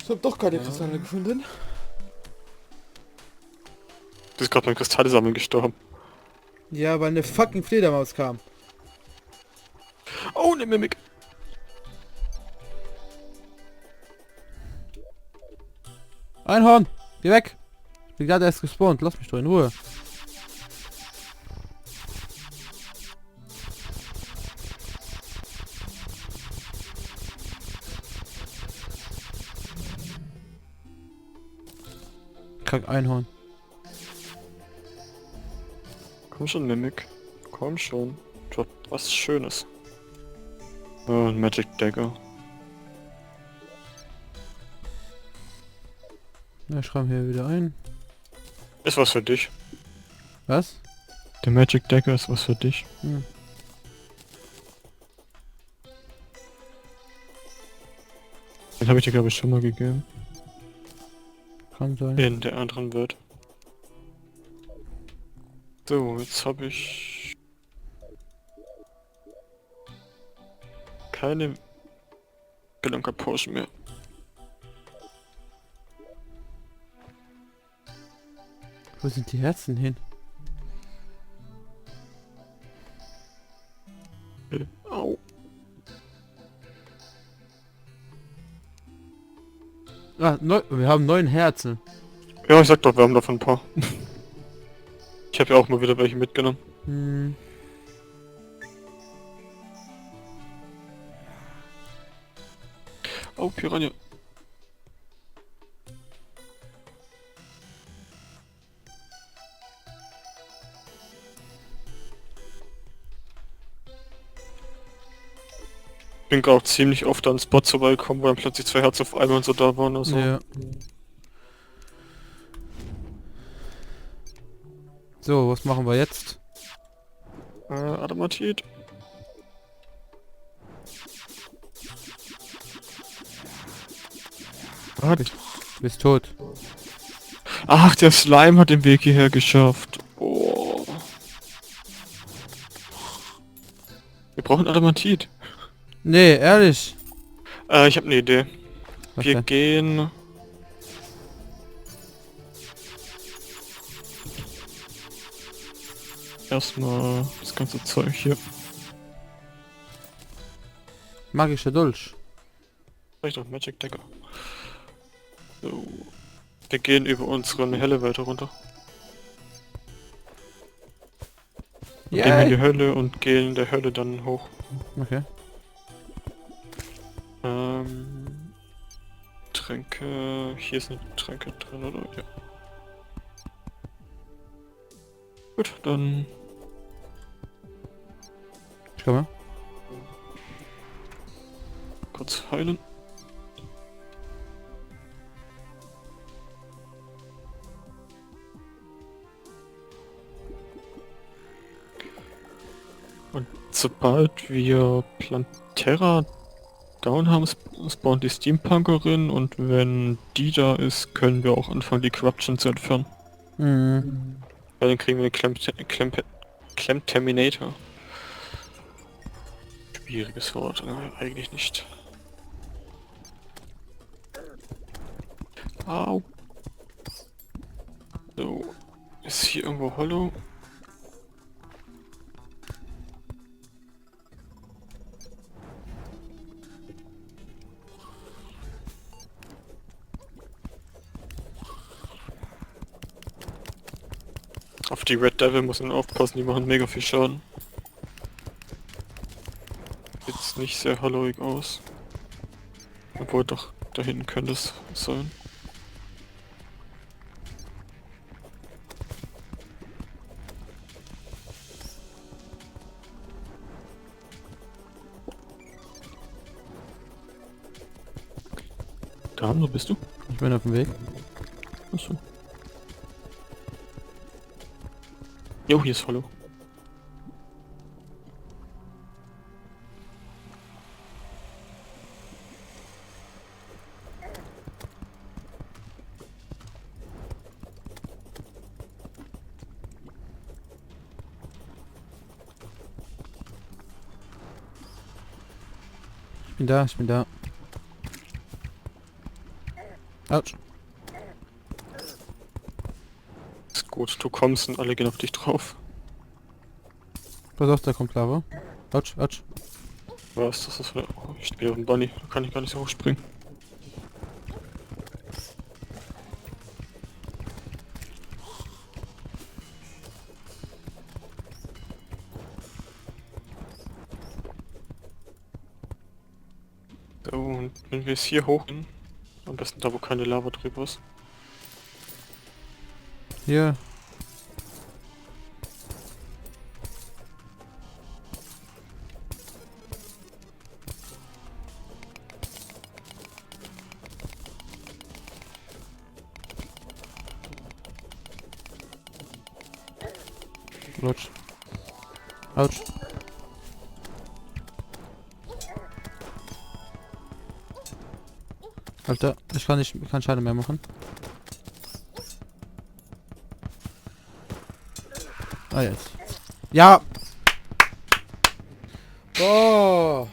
Ich hab doch keine Kristalle gefunden. Du bist gerade beim Kristalle sammeln gestorben. Ja, weil eine fucking Fledermaus kam. Oh, ne Mimik. Einhorn! Geh weg! Ich bin gerade erst gespawnt, lass mich doch in Ruhe. Kack Einhorn. Komm schon, Mimik. Komm schon. Drop was Schönes. Oh, ein Magic Dagger. Ja, schreiben hier wieder ein. Ist was für dich. Was? Der Magic Dagger ist was für dich. Hm. Den habe ich dir glaube ich schon mal gegeben. Kann sein. In der anderen Welt. So, jetzt habe ich keine Belanca Potion mehr. Wo sind die Herzen hin? Au. Ah, wir haben 9 Herzen. Ja, ich sag doch, wir haben davon ein paar. Ich habe ja auch mal wieder welche mitgenommen. Hm. Oh, Piranha. Bin gerade auch ziemlich oft an Spots vorbeigekommen, wo dann plötzlich 2 Herzen auf einmal und so da waren. Also. Ja. So, was machen wir jetzt? Adamatit. Was? Du bist tot. Ach, der Slime hat den Weg hierher geschafft. Oh. Wir brauchen Adamatit. Nee, ehrlich. Ich habe eine Idee. Was Wir denn? gehen... Erstmal das ganze Zeug hier. Magischer Dolch. Vielleicht auch Magic Dagger. So. Wir gehen über unsere helle Welt runter. Gehen in die Hölle und gehen in der Hölle dann hoch. Okay. Tränke... Hier ist eine Tränke drin, oder? Ja. Gut, dann... Ich komme. kurz heilen. Und sobald wir Plantera down haben, spawnt die Steampunkerin und wenn die da ist, können wir auch anfangen, die Corruption zu entfernen. Mhm. Ja, dann kriegen wir den Clem-Terminator. Schwieriges Wort, eigentlich nicht. Au. So. Ist hier irgendwo Hollow? Auf die Red Devil muss man aufpassen, die machen mega viel Schaden. Sieht nicht sehr hollowig aus. Obwohl doch, da hinten könnte es sein. Da, wo bist du? Ich bin auf dem Weg. Achso. Jo, hier ist Hollow. bin da, ich bin da. Autsch. Ist gut, du kommst und alle gehen auf dich drauf. Pass auf, da kommt Lava. Autsch, Autsch. Was? Das ist für eine... Oh, ich stehe auf dem Bunny. Da kann ich gar nicht so hochspringen. So, und wenn wir jetzt hier hochgehen, am besten da, wo keine Lava drüber ist. Hier. Lutsch. Autsch. Alter, ich kann nicht, keinen Schaden mehr machen. Ah, jetzt. Ja! Oh!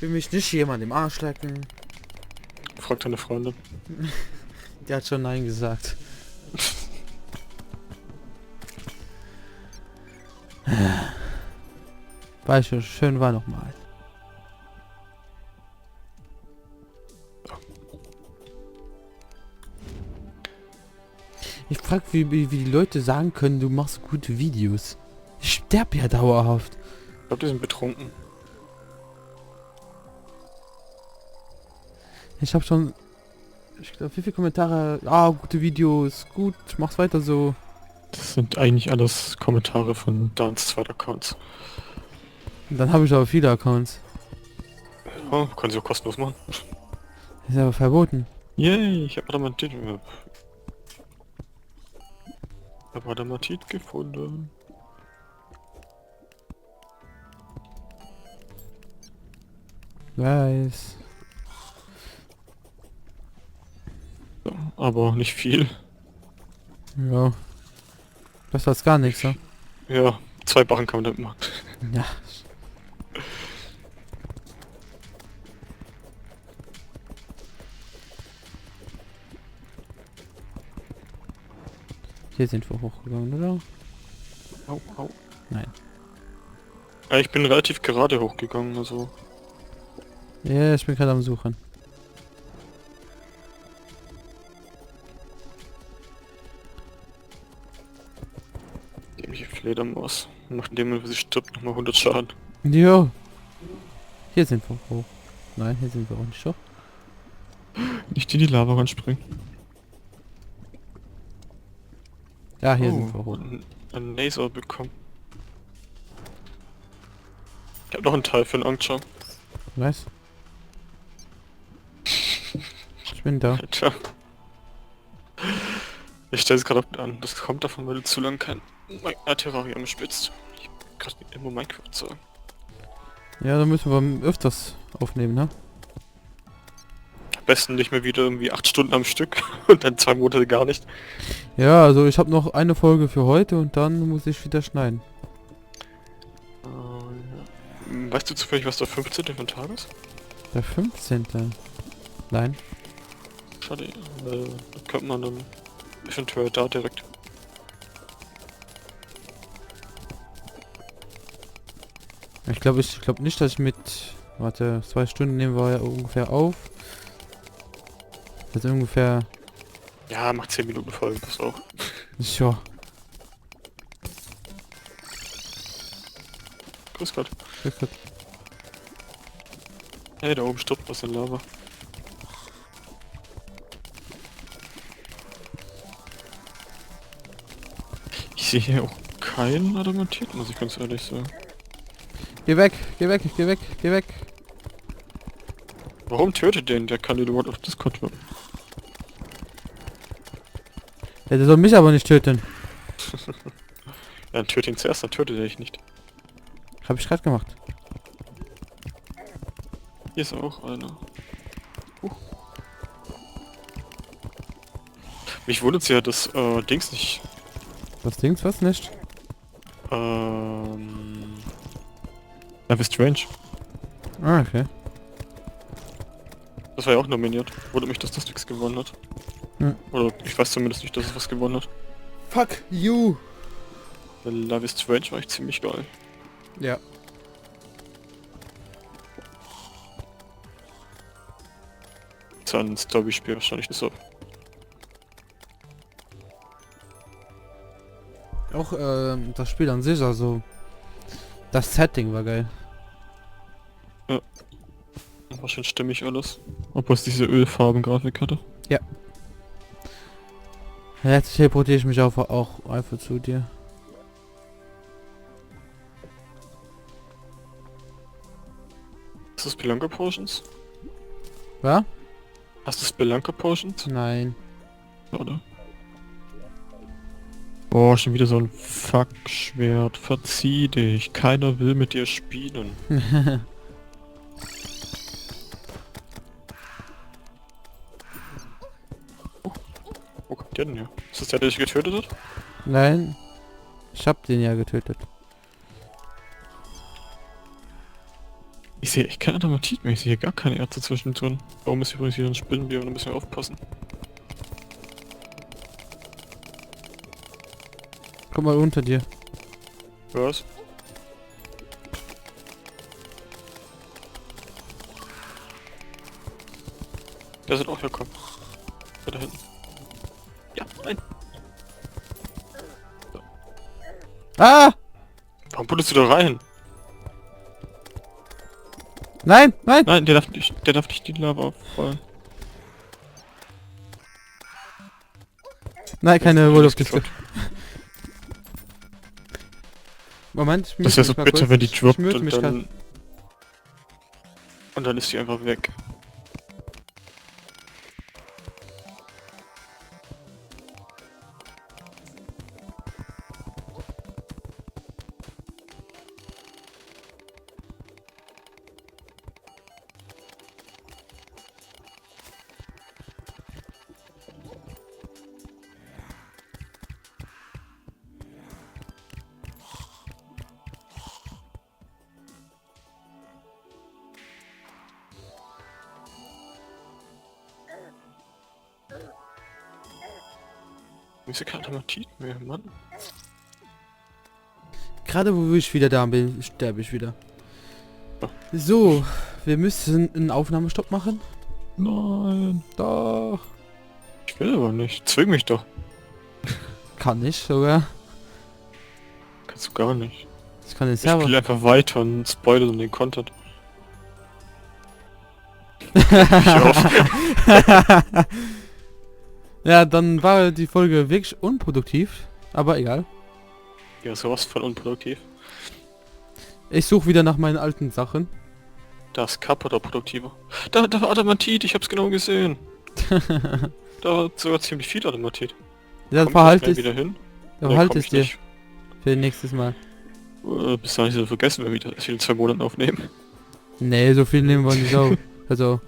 Will mich nicht jemand im Arsch lecken. Frag deine Freundin. Der hat schon Nein gesagt. Weißt du, schön war nochmal. Ich frag, wie die Leute sagen können, du machst gute Videos. Ich sterb ja dauerhaft. Ich glaube, die sind betrunken. Ich habe schon... Ich glaube, wie viele Kommentare... Ah, gute Videos, gut, mach's weiter so. Das sind eigentlich alles Kommentare von Dans zweiter Accounts. Und dann habe ich aber viele Accounts. Oh, können sie auch kostenlos machen. Ist aber verboten. Yay, ich habe Adamatit. Ich habe Adamatit gefunden. Weiß. So, aber nicht viel. Ja. Besser als gar nichts, ne? Ja, 2 Barren kann man damit machen. Ja. Hier sind wir hochgegangen, oder? Au, au. Nein. Ja, ich bin relativ gerade hochgegangen, also... Ja, ich bin gerade am Suchen. Dämliche Fledermaus. Nachdem sie stirbt, nochmal 100 Schaden. Jo. Hier sind wir hoch. Nein, hier sind wir auch nicht hoch. Nicht in die Lava ranspringen. Ja, hier sind wir hoch. Ein Laser bekommen. Ich hab noch einen Teil für den Angstschau. Was? Ich bin da. Alter. Ich stelle es gerade an. Das kommt davon, weil du zu lang kein Terrarium spitzt. Ich bin gerade immer Minecraft sagen. Ja, dann müssen wir öfters aufnehmen, ne? Am besten nicht mehr wieder irgendwie 8 Stunden am Stück und dann 2 Monate gar nicht. Ja, also ich habe noch eine Folge für heute und dann muss ich wieder schneiden. Ja. Weißt du zufällig, was der 15. für ein Tag ist? Der 15. Nein. Schade, da könnte man dann eventuell da direkt. Ich glaube nicht, dass ich mit... Warte, 2 Stunden nehmen wir ja ungefähr auf. Das ist ungefähr... Ja, macht 10 Minuten Folgen, das auch. Ja. Grüß Gott. Grüß Gott. Hey, da oben stirbt was in Lava. Ich sehe hier auch keinen Adamantiten, muss ich ganz ehrlich sagen. Geh weg, geh weg, geh weg, geh weg. Warum tötet den? Der kann den überhaupt auf Discord hören. Ja, der soll mich aber nicht töten. Ja, dann töte ihn zuerst, dann tötet er dich nicht. Hab ich gerade gemacht. Hier ist auch einer. Mich wundert ja, dass Dings nicht. Was Dings, was nicht? Life is Strange. Ah, okay. Das war ja auch nominiert. Wundert mich, dass das nichts gewonnen hat. Hm. Oder ich weiß zumindest nicht, dass es was gewonnen hat. Fuck you! Weil Life is Strange war echt ziemlich geil. Ja. Das war ein Story-Spiel wahrscheinlich deshalb. Auch das Spiel an sich, also das Setting war geil. War schon stimmig alles. Obwohl es diese Ölfarben-Grafik hatte. Jetzt teleportiere ich mich auch einfach zu dir. Hast du Spelunker Potions? Was? Hast du Spelunker Potions? Nein. Oder? Boah, schon wieder so ein Fuck-Schwert. Verzieh dich. Keiner will mit dir spielen. Wo kommt der denn her? Ist das der dich getötet hat? Nein. Ich hab den ja getötet. Ich sehe echt keine Adamatit mehr. Ich sehe hier gar keine Erze zwischendrin. Warum ist übrigens wieder ein Spinnenbier und da müssen wir aufpassen. Guck mal unter dir. Was? Der sind auch herkommen. Da hinten. Ja, nein. Ah! Warum buddelst du da rein? Nein! Nein! Nein, der darf nicht die Lava auffallen. Nein, keine Jetzt Urlaubskiste. getroffen. Moment, ich Das ist ja so mich mal bitter, kurz. wenn die Ich droppt mute und mich dann... Und dann ist sie einfach weg. Wieso keine Adamatit mehr, Mann? Gerade wo ich wieder da bin, sterbe ich wieder. Ja. So, wir müssen einen Aufnahmestopp machen. Nein. Doch. Ich will aber nicht. Zwing mich doch. Kann ich sogar. Kannst du gar nicht. Ich kann den Ich Server. spiele einfach weiter und spoilere dann den Content. Ja, dann war die Folge wirklich unproduktiv. Aber egal. Ja, sowas von unproduktiv. Ich suche wieder nach meinen alten Sachen. Das Cup oder produktiver. Da war Adamatit, ich hab's genau gesehen. Da war sogar ziemlich viel Adamatit. Ja, Komm verhalte ich es. wieder hin? Verhalte komm es ich dir nicht. für nächstes Mal. Bis dahin so vergessen wir wieder, dass wir in 2 Monaten aufnehmen. Nee, so viel nehmen wir nicht auf. Also,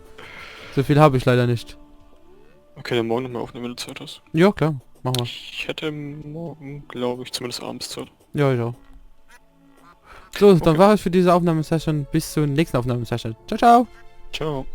so viel habe ich leider nicht. Okay, dann morgen nochmal aufnehmen, wenn du Zeit hast. Ja, klar. Machen wir. Ich hätte morgen, glaube ich, zumindest abends Zeit. Ja, ich auch. So, dann Okay. war es für diese Aufnahmesession. Bis zur nächsten Aufnahmesession. Ciao, ciao. Ciao.